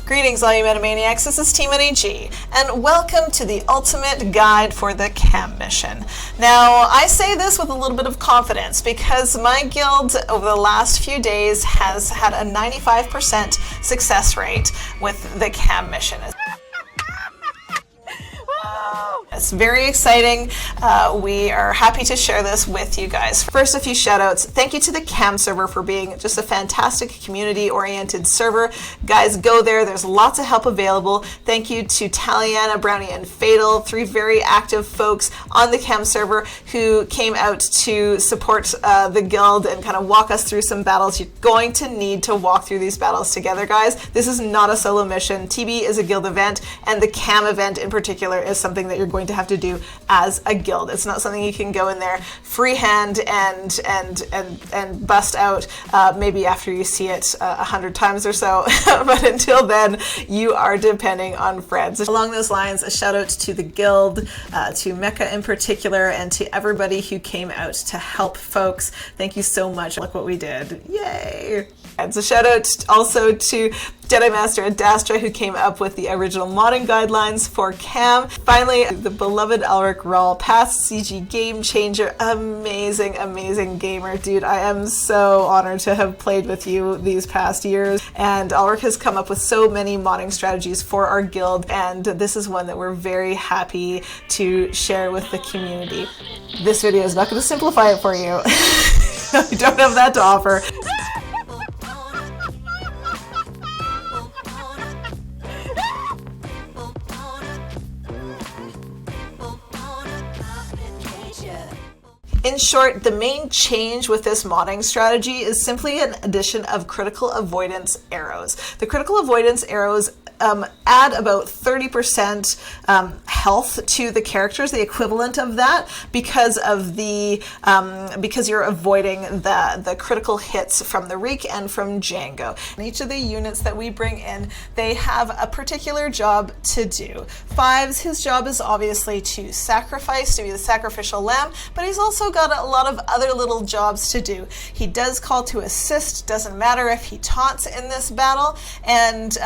Greetings, all you Metamaniacs. This is Ki-Adi G, and welcome to the ultimate guide for the KAM mission. Now, I say this with a little bit of confidence because my guild over the last few days has had a 95% success rate with the KAM mission. It's very exciting. We are happy to share this with you guys. First, a few shout outs. Thank you to the KAM server for being just a fantastic community-oriented server. Guys, go there. There's lots of help available. Thank you to Taliana, Brownie, and Fatal, three very active folks on the KAM server who came out to support the guild and kind of walk us through some battles. You're going to need to walk through these battles together, guys. This is not a solo mission. TB is a guild event, and the KAM event in particular is something that you're going to have to do as a guild. It's not something you can go in there freehand and bust out maybe after you see it 100 times or so. But until then, you are depending on friends. Along those lines, a shout out to the guild, to Mecha in particular, and to everybody who came out to help folks. Thank you so much. Look what we did. Yay! And so shout out also to Jedi Master Adastra, who came up with the original modding guidelines for KAM. Finally, the beloved Ulrich Rawl, past CG game changer, amazing, amazing gamer. Dude, I am so honored to have played with you these past years. And Ulrich has come up with so many modding strategies for our guild, and this is one that we're very happy to share with the community. This video is not going to simplify it for you. I don't have that to offer. In short, the main change with this modding strategy is simply an addition of critical avoidance arrows. The critical avoidance arrows add about 30% health to the characters, the equivalent of that, because of the because you're avoiding the critical hits from the Reek and from Django. And each of the units that we bring in, they have a particular job to do. Fives, his job is obviously to sacrifice, to be the sacrificial lamb, but he's also got a lot of other little jobs to do. He does call to assist, doesn't matter if he taunts in this battle, and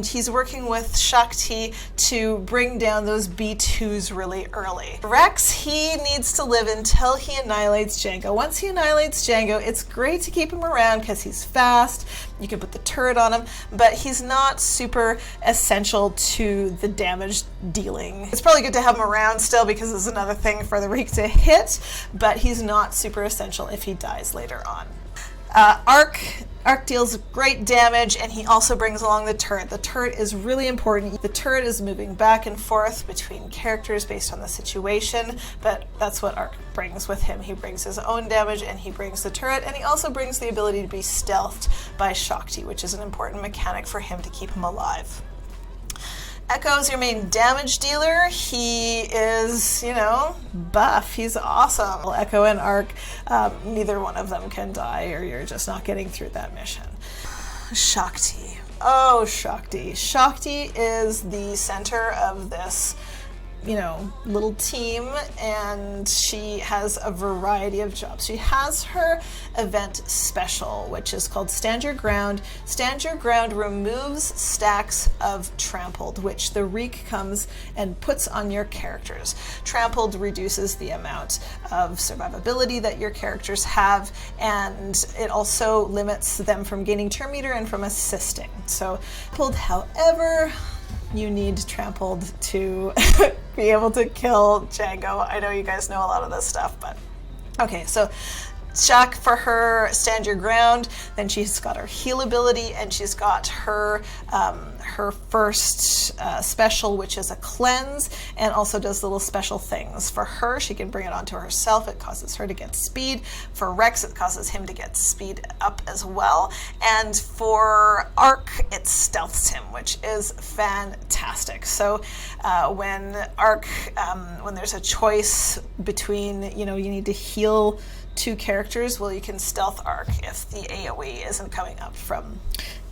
he's working with Shakti to bring down those B2s really early. Rex, he needs to live until he annihilates Django. Once he annihilates Django, it's great to keep him around because he's fast, you can put the turret on him, but he's not super essential to the damage dealing. It's probably good to have him around still because it's another thing for the Reek to hit, but he's not super essential if he dies later on. Arc deals great damage, and he also brings along the turret. The turret is really important. The turret is moving back and forth between characters based on the situation, but that's what Arc brings with him. He brings his own damage, and he brings the turret, and he also brings the ability to be stealthed by Shakti, which is an important mechanic for him to keep him alive. Echo is your main damage dealer. He is, you know, buff. He's awesome. Echo and Arc, neither one of them can die, or you're just not getting through that mission. Shakti. Oh, Shakti. Shakti is the center of this, you know, little team, and she has a variety of jobs. She has her event special, which is called Stand Your Ground. Stand Your Ground removes stacks of Trampled, which the Reek comes and puts on your characters. Trampled reduces the amount of survivability that your characters have, and it also limits them from gaining turn meter and from assisting. So, however, you need Trampled to be able to kill Django. I know you guys know a lot of this stuff, but okay, so Shaq for her Stand Your Ground, then she's got her heal ability, and she's got her her first special, which is a cleanse, and also does little special things. For her, she can bring it onto herself. It causes her to get speed. For Rex, it causes him to get speed up as well. And for Arc, it stealths him, which is fantastic. So when Arc, when there's a choice between, you know, you need to heal 2 characters, well, you can stealth arc if the AoE isn't coming up from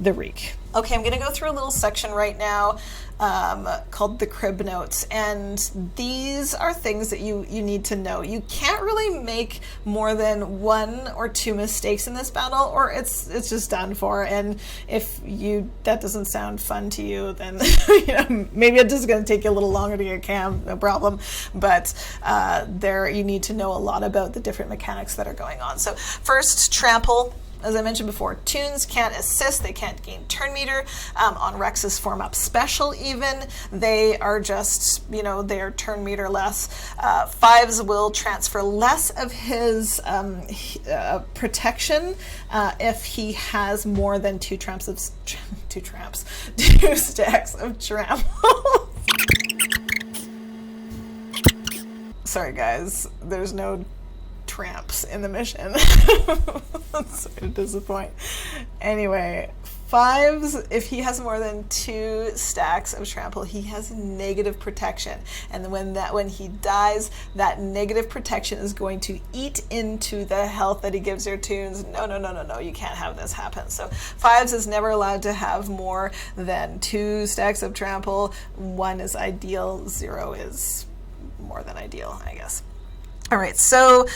the Reek. Okay, I'm going to go through a little section right now called the crib notes, and these are things that you need to know. You can't really make more than 1 or 2 mistakes in this battle, or it's just done for. And if that doesn't sound fun to you, then maybe it's just going to take you a little longer to get KAM, no problem. But you need to know a lot about the different mechanics that are going on. So first, trample. As I mentioned before, tunes can't assist, they can't gain turn meter. On Rex's form up special even, they are just, they're turn meter less. 5s will transfer less of his protection if he has more than 2 stacks of trample. Sorry guys, there's no tramps in the mission. Sorry to disappoint. Anyway, 5s, if he has more than 2 stacks of trample, he has negative protection. And when he dies, that negative protection is going to eat into the health that he gives your tunes. No, you can't have this happen. So 5s is never allowed to have more than 2 stacks of trample. 1 is ideal, 0 is more than ideal, I guess. All right, so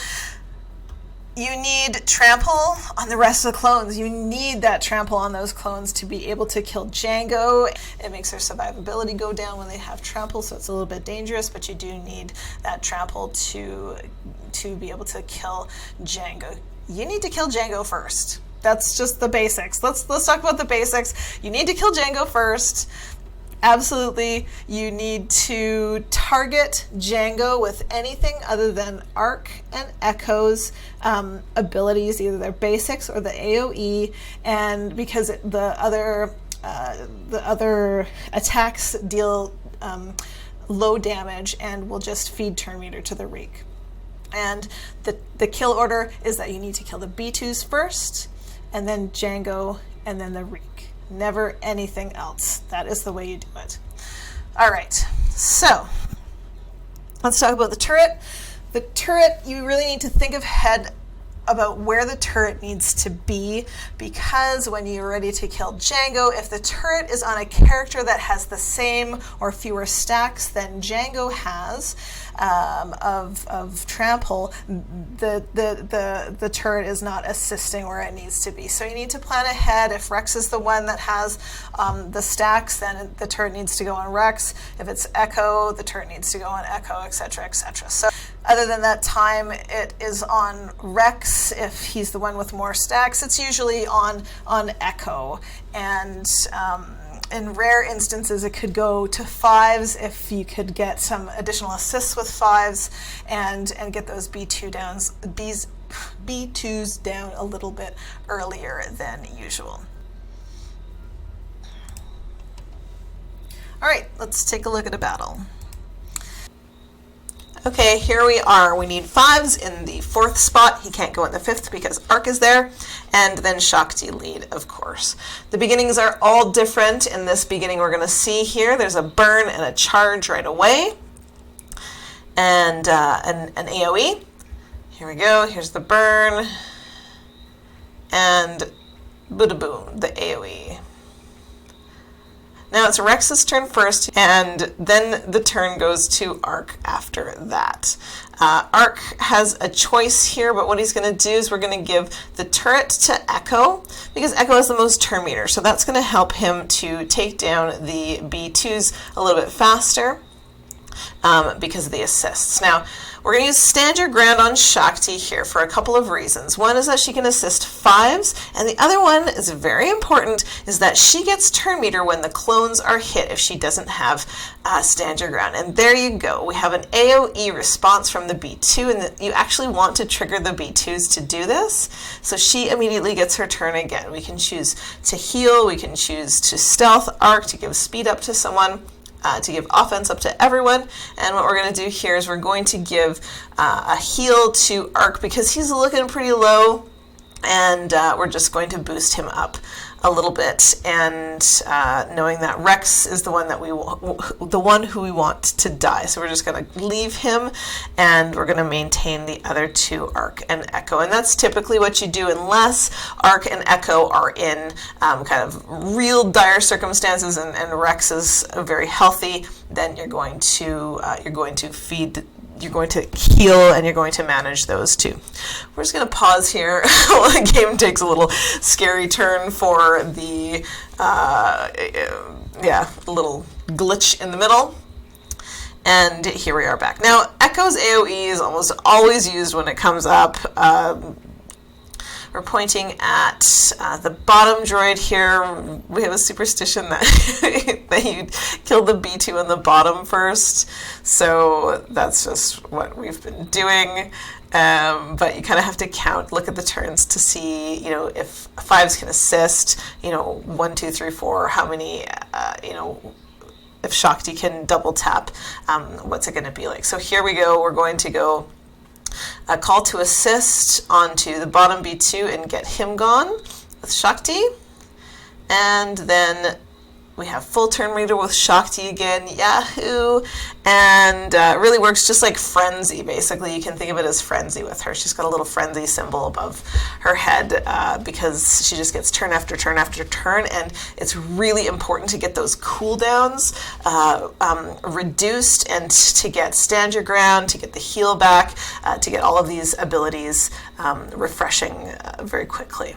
you need trample on the rest of the clones. You need that trample on those clones to be able to kill Django. It makes their survivability go down when they have trample, so it's a little bit dangerous, but you do need that trample to be able to kill Django. You need to kill Django first. That's just the basics. Let's talk about the basics. You need to kill Django first. Absolutely, you need to target Django with anything other than Arc and Echo's abilities, either their basics or the AoE, and because the other attacks deal low damage and will just feed turn meter to the Reek. And the kill order is that you need to kill the B2s first, and then Django, and then the Reek. Never anything else. That is the way you do it. All right, so let's talk about the turret. The turret, you really need to think ahead about where the turret needs to be, because when you're ready to kill Django, if the turret is on a character that has the same or fewer stacks than Django has of trample, the turret is not assisting where it needs to be. So you need to plan ahead. If Rex is the one that has the stacks, then the turret needs to go on Rex. If it's Echo, the turret needs to go on Echo, etc., etc. So other than that time, it is on Rex. If he's the one with more stacks, it's usually on Echo. And in rare instances, it could go to 5s if you could get some additional assists with 5s and get those B2s down a little bit earlier than usual. All right, let's take a look at a battle. Okay, here we are. We need 5s in the 4th spot. He can't go in the 5th because Arc is there. And then Shakti lead, of course. The beginnings are all different. In this beginning we're going to see here, there's a burn and a charge right away. And an AoE. Here we go. Here's the burn. And boom, the AoE. Now it's Rex's turn first, and then the turn goes to Arc after that. Arc has a choice here, but what he's going to do is we're going to give the turret to Echo, because Echo has the most turn meter, so that's going to help him to take down the B2s a little bit faster because of the assists. Now, we're going to use stand your ground on Shakti here for a couple of reasons. One is that she can assist 5s, and the other one is very important, is that she gets turn meter when the clones are hit if she doesn't have stand your ground. And there you go. We have an AoE response from the B2, and you actually want to trigger the B2s to do this. So she immediately gets her turn again. We can choose to heal, we can choose to stealth Arc to give speed up to someone, to give offense up to everyone. And what we're going to do here is we're going to give a heal to Arc because he's looking pretty low, and we're just going to boost him up a little bit, and knowing that Rex is the one that who we want to die. So we're just going to leave him, and we're going to maintain the other two, Arc and Echo. And that's typically what you do unless Arc and Echo are in kind of real dire circumstances, and Rex is very healthy. Then you're going to feed. You're going to heal, and you're going to manage those two. We're just going to pause here while the game takes a little scary turn for the little glitch in the middle. And here we are back. Now, Echo's AoE is almost always used when it comes up. We're pointing at the bottom droid here. We have a superstition that that you kill the B2 on the bottom first. So that's just what we've been doing. But you kind of have to look at the turns to see, if 5s can assist, 1, 2, 3, 4, how many, if Shakti can double tap, what's it going to be like? So here we go. We're going to go a call to assist onto the bottom B2 and get him gone with Shakti. And then we have full turn reader with Shakti again, Yahoo! And it really works just like Frenzy, basically. You can think of it as Frenzy with her. She's got a little Frenzy symbol above her head because she just gets turn after turn after turn, and it's really important to get those cooldowns reduced and to get stand your ground, to get the heal back, to get all of these abilities refreshing very quickly.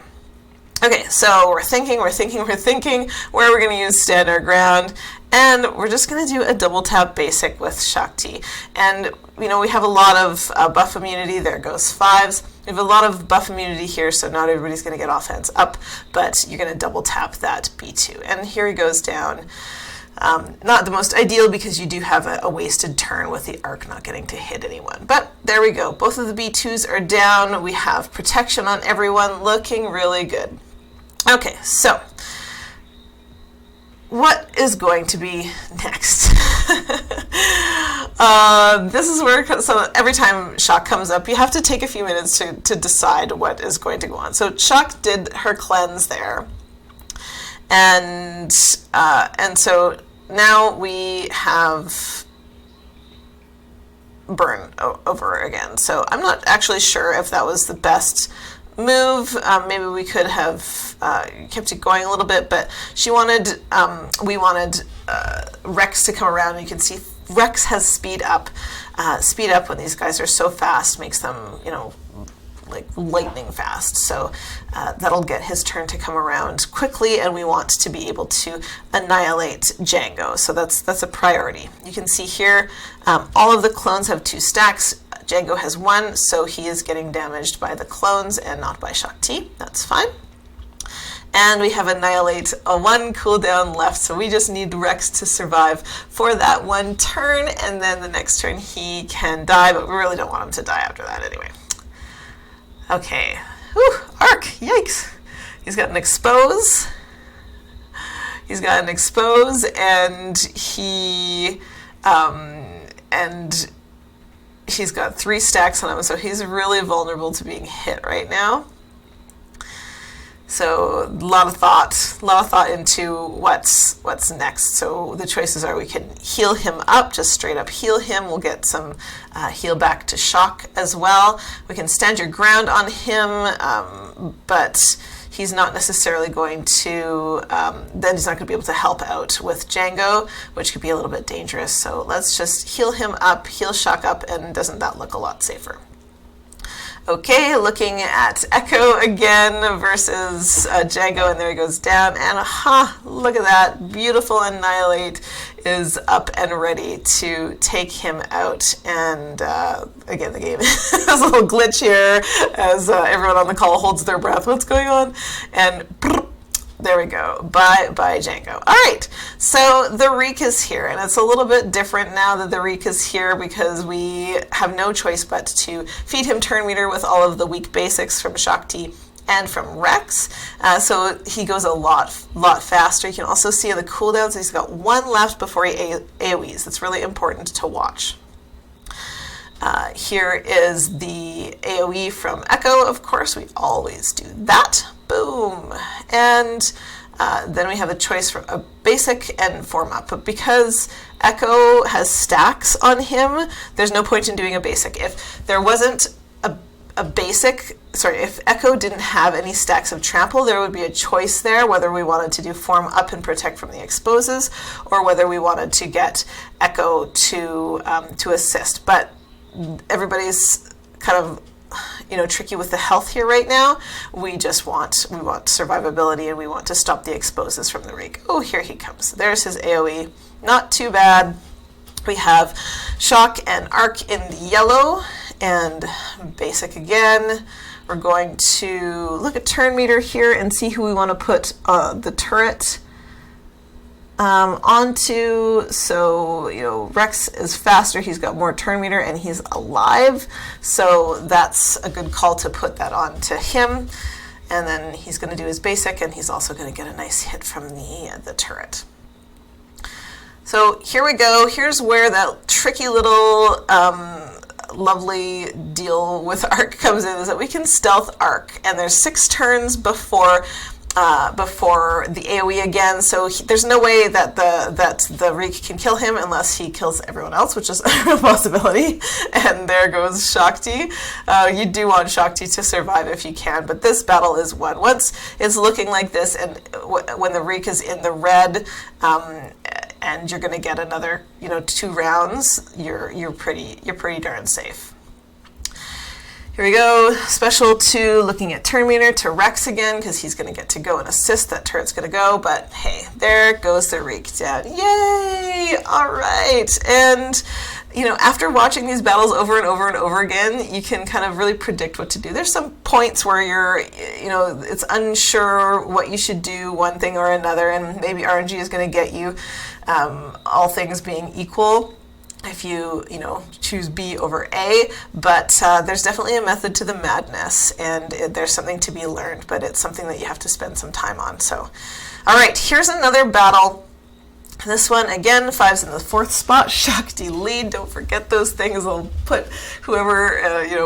Okay, so we're thinking, where are we going to use stand our ground? And we're just going to do a double tap basic with Shakti. And, we have a lot of buff immunity. There goes 5s. We have a lot of buff immunity here, so not everybody's going to get offense up, but you're going to double tap that B2. And here he goes down. Not the most ideal because you do have a wasted turn with the Arc not getting to hit anyone. But there we go. Both of the B2s are down. We have protection on everyone, looking really good. Okay, so what is going to be next? This is where, so every time Shak comes up, you have to take a few minutes to decide what is going to go on. So Shak did her cleanse there, and so now we have burn over again. So I'm not actually sure if that was the best move. Maybe we could have kept it going a little bit, but we wanted Rex to come around, and you can see Rex has speed up. Speed up when these guys are so fast makes them, like lightning fast. So that'll get his turn to come around quickly, and we want to be able to annihilate Django. So that's a priority. You can see here, all of the clones have 2 stacks. Django has 1, so he is getting damaged by the clones and not by Shakti. That's fine. And we have Annihilate, a 1 cooldown left, so we just need Rex to survive for that 1 turn, and then the next turn he can die, but we really don't want him to die after that anyway. Okay. Whew, Arc, yikes. He's got an expose. And he's got 3 stacks on him, so he's really vulnerable to being hit right now. So a lot of thought into what's next. So the choices are: we can heal him up, just straight up heal him. We'll get some heal back to Shock as well. We can stand your ground on him, but he's not necessarily going to, then he's not going to be able to help out with Django, which could be a little bit dangerous. So let's just heal him up, heal Shock up, and doesn't that look a lot safer? Okay, looking at Echo again versus Django, and there he goes down, and look at that, beautiful Annihilate is up and ready to take him out. And again, the game has a little glitch here as everyone on the call holds their breath. What's going on? And there we go. Bye Django. All right, so the Reek is here, and it's a little bit different now that the Reek is here because we have no choice but to feed him turn meter with all of the weak basics from Shakti and from Rex. So he goes a lot faster. You can also see the cooldowns. He's got 1 left before he AoEs. That's really important to watch. Here is the AoE from Echo, of course. We always do that. Boom. And Then we have a choice for a basic and form up. But because Echo has stacks on him, there's no point in doing a basic. If there wasn't a basic, if Echo didn't have any stacks of trample, there would be a choice there whether we wanted to do form up and protect from the exposes, or whether we wanted to get Echo to assist. But everybody's kind of tricky with the health here right now. We want survivability, and we want to stop the exposes from the Reek. Oh, here he comes. There's his AoE. Not too bad. We have Shock and Arc in the yellow, and basic again. We're going to look at turn meter here and see who we want to put the turret onto. So, Rex is faster, he's got more turn meter, and he's alive. So that's a good call to put that on to him. And then he's going to do his basic, and he's also going to get a nice hit from the turret. So here we go. Here's where that tricky little lovely deal with Arc comes in, is that we can stealth Arc, and there's 6 turns before the AoE again, so there's no way that the Reek can kill him unless he kills everyone else, which is a real possibility. And there goes Shakti. You do want Shakti to survive if you can, but this battle is won. Once it's looking like this, and when the Reek is in the red, and you're going to get another 2 rounds, you're pretty darn safe. Here we go. Special 2, looking at turn meter to Rex again, because he's going to get to go and assist. That turret's going to go, but hey, there goes the Reek down. Yay! All right. And, after watching these battles over and over and over again, you can kind of really predict what to do. There's some points where you're, it's unsure what you should do, one thing or another, and maybe RNG is going to get you, all things being equal, if you choose B over A, but there's definitely a method to the madness, and there's something to be learned, but it's something that you have to spend some time on. So, all right, here's another battle. This one, again, 5's in the 4th spot, Shakti lead. Don't forget those things. I'll put whoever,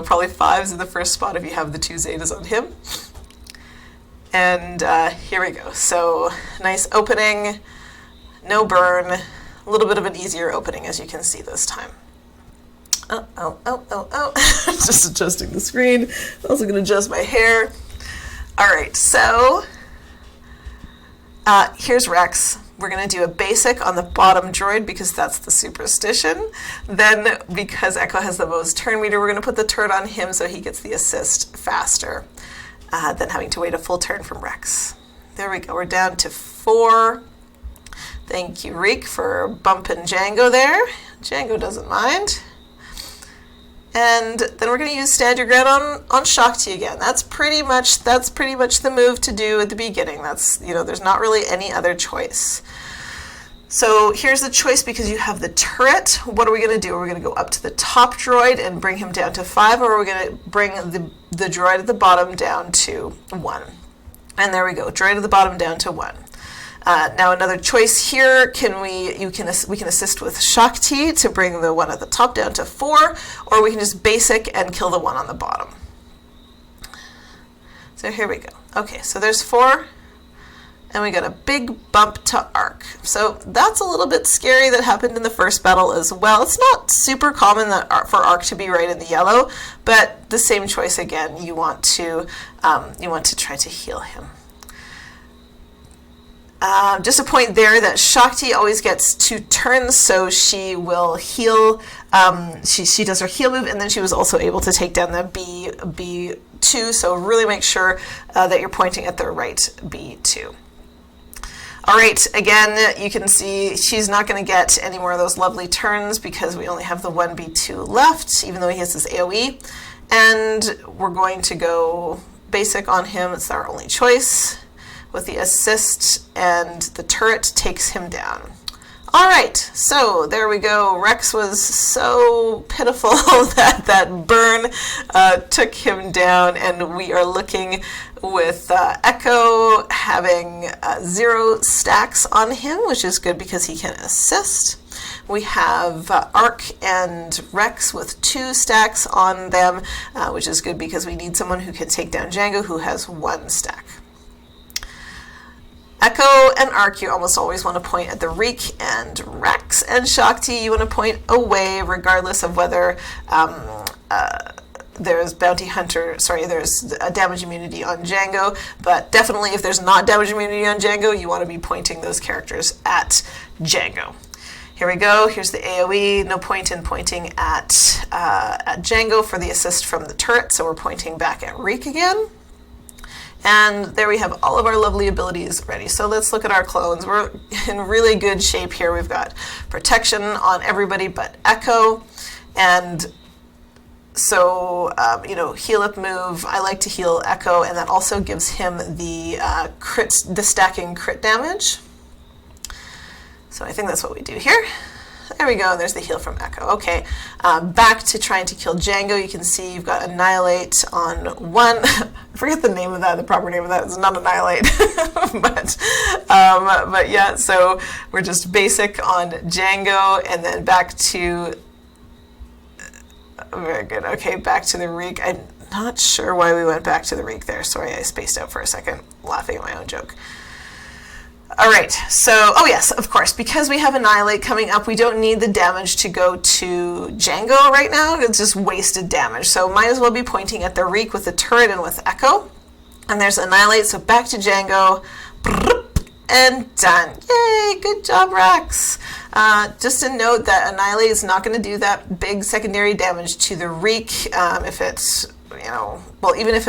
probably 5's in the 1st spot if you have the 2 Zetas on him. And here we go. So, nice opening, no burn. A little bit of an easier opening, as you can see this time. Oh. Just adjusting the screen. Also going to adjust my hair. All right, so here's Rex. We're going to do a basic on the bottom droid because that's the superstition. Then, because Echo has the most turn meter, we're going to put the turret on him so he gets the assist faster than having to wait a full turn from Rex. There we go. We're down to 4. Thank you, Reek, for bumping Django there. Django doesn't mind. And then we're going to use Stand Your Ground on Shakti again. That's pretty much the move to do at the beginning. That's, there's not really any other choice. So here's the choice, because you have the turret. What are we going to do? Are we going to go up to the top droid and bring him down to 5, or are we going to bring the droid at the bottom down to 1? And there we go, droid at the bottom down to 1. Now another choice here, we can assist with Shakti to bring the one at the top down to 4, or we can just basic and kill the one on the bottom. So here we go. Okay, so there's 4, and we got a big bump to Arc. So that's a little bit scary. That happened in the first battle as well. It's not super common for Arc to be right in the yellow, but the same choice again. You want to try to heal him. Just a point there that Shakti always gets 2 turns, so she will heal. She does her heal move, and then she was also able to take down the B2. So really make sure that you're pointing at the right B2. All right, again, you can see she's not going to get any more of those lovely turns because we only have the 1 B2 left, even though he has his AoE. And we're going to go basic on him. It's our only choice, with the assist, and the turret takes him down. All right, so there we go. Rex was so pitiful that burn took him down, and we are looking with Echo having 0 stacks on him, which is good because he can assist. We have Arc and Rex with 2 stacks on them, which is good because we need someone who can take down Django, who has 1 stack. Echo and Arc, you almost always want to point at the Reek, and Rex and Shakti, you want to point away, regardless of whether there's there's a damage immunity on Django, but definitely if there's not damage immunity on Django, you want to be pointing those characters at Django. Here we go, here's the AoE, no point in pointing at Django for the assist from the turret, so we're pointing back at Reek again. And there we have all of our lovely abilities ready. So let's look at our clones. We're in really good shape here. We've got protection on everybody but Echo. And so, heal up move. I like to heal Echo, and that also gives him the stacking crit damage. So I think that's what we do here. There we go, there's the heal from Echo. Okay, back to trying to kill Django. You can see you've got Annihilate on one. I forget the name of that, the proper name of that. It's not Annihilate. but yeah, so we're just basic on Django, and then back to, very good, okay, back to the Reek. I'm not sure why we went back to the Reek there. Sorry, I spaced out for a second, laughing at my own joke. All right, so, oh yes, of course, because we have Annihilate coming up, we don't need the damage to go to Django right now. It's just wasted damage. So might as well be pointing at the Reek with the turret and with Echo. And there's Annihilate, so back to Django. And done. Yay, good job, Rex. Just a note that Annihilate is not going to do that big secondary damage to the Reek. If it's, even if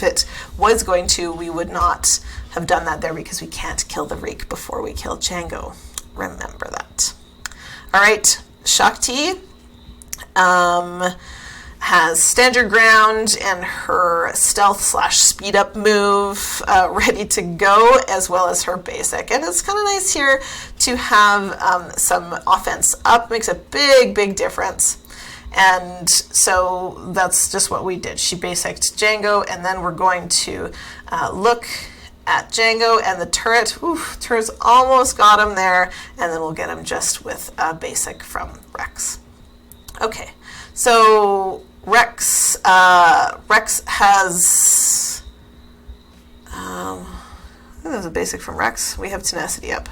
it was going to, we would not have done that there because we can't kill the Reek before we kill Django. Remember that. All right, Shakti has Stand Your Ground and her stealth / speed up move ready to go, as well as her basic. And it's kind of nice here to have some offense up. Makes a big difference. And so that's just what we did. She basicked Django, and then we're going to look at Django and the turret. Turret's almost got him there, and then we'll get him just with a basic from Rex. Okay, so Rex has there's a basic from Rex. We have tenacity up.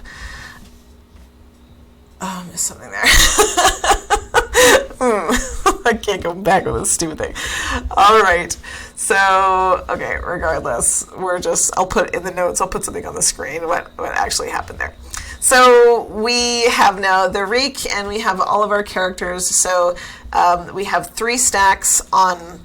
There's something there. I can't go back with this stupid thing. All right. So, okay, regardless, I'll put in the notes, I'll put something on the screen, what actually happened there. So we have now the Reek, and we have all of our characters. So we have 3 stacks on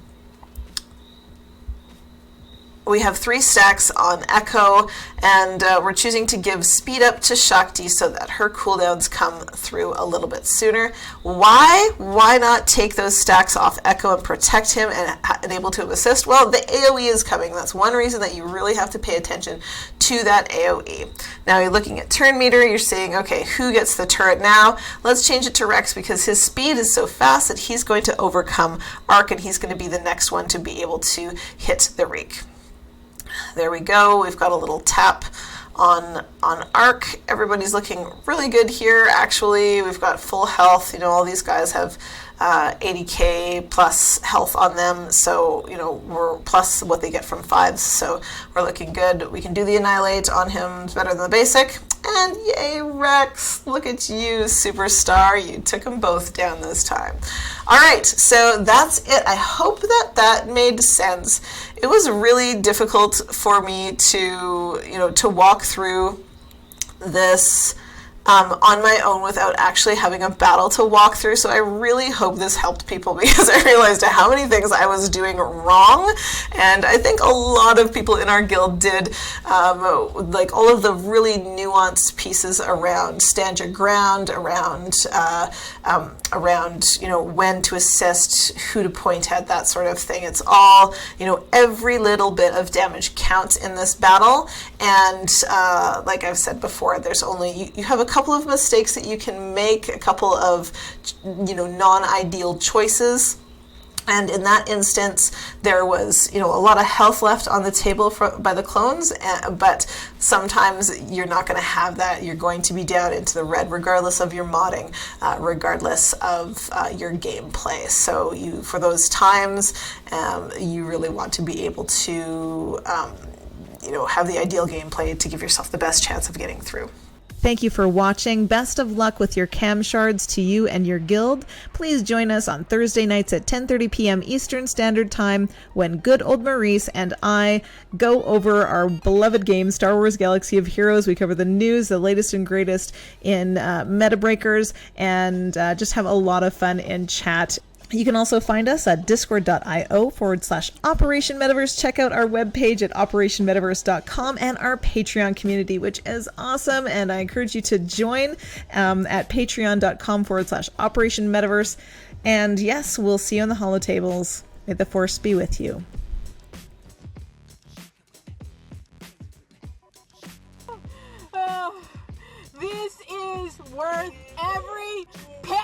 Echo, and we're choosing to give speed up to Shakti so that her cooldowns come through a little bit sooner. Why? Why not take those stacks off Echo and protect him and enable to assist? Well, the AoE is coming. That's one reason that you really have to pay attention to that AoE. Now you're looking at turn meter, you're saying, okay, who gets the turret now? Let's change it to Rex because his speed is so fast that he's going to overcome Arc, and he's going to be the next one to be able to hit the Reek. There we go. We've got a little tap on Arc. Everybody's looking really good here, actually. We've got full health. All these guys have 80k plus health on them, so we're plus what they get from 5s, so we're looking good. We can do the Annihilate on him. It's better than the basic. And yay, Rex, look at you, superstar. You took them both down this time. All right, so that's it. I hope that made sense. It was really difficult for me to walk through this on my own without actually having a battle to walk through. So I really hope this helped people, because I realized how many things I was doing wrong. And I think a lot of people in our guild did, like all of the really nuanced pieces around stand your ground, around when to assist, who to point at, that sort of thing. It's all, every little bit of damage counts in this battle. And like I've said before, there's only, you have a couple of mistakes that you can make, a couple of, non-ideal choices. And in that instance, there was, a lot of health left on the table by the clones, but sometimes you're not going to have that. You're going to be down into the red, regardless of your modding, regardless of your gameplay. So for those times, you really want to be able to have the ideal gameplay to give yourself the best chance of getting through. Thank you for watching. Best of luck with your KAM shards to you and your guild. Please join us on Thursday nights at 10:30 p.m. Eastern Standard Time when good old Maurice and I go over our beloved game, Star Wars Galaxy of Heroes. We cover the news, the latest and greatest in Meta Breakers, and just have a lot of fun in chat. You can also find us at discord.io/Operation Metaverse. Check out our webpage at operationmetaverse.com and our Patreon community, which is awesome. And I encourage you to join at patreon.com/Operation Metaverse. And yes, we'll see you on the holotables. May the force be with you. This is worth every penny.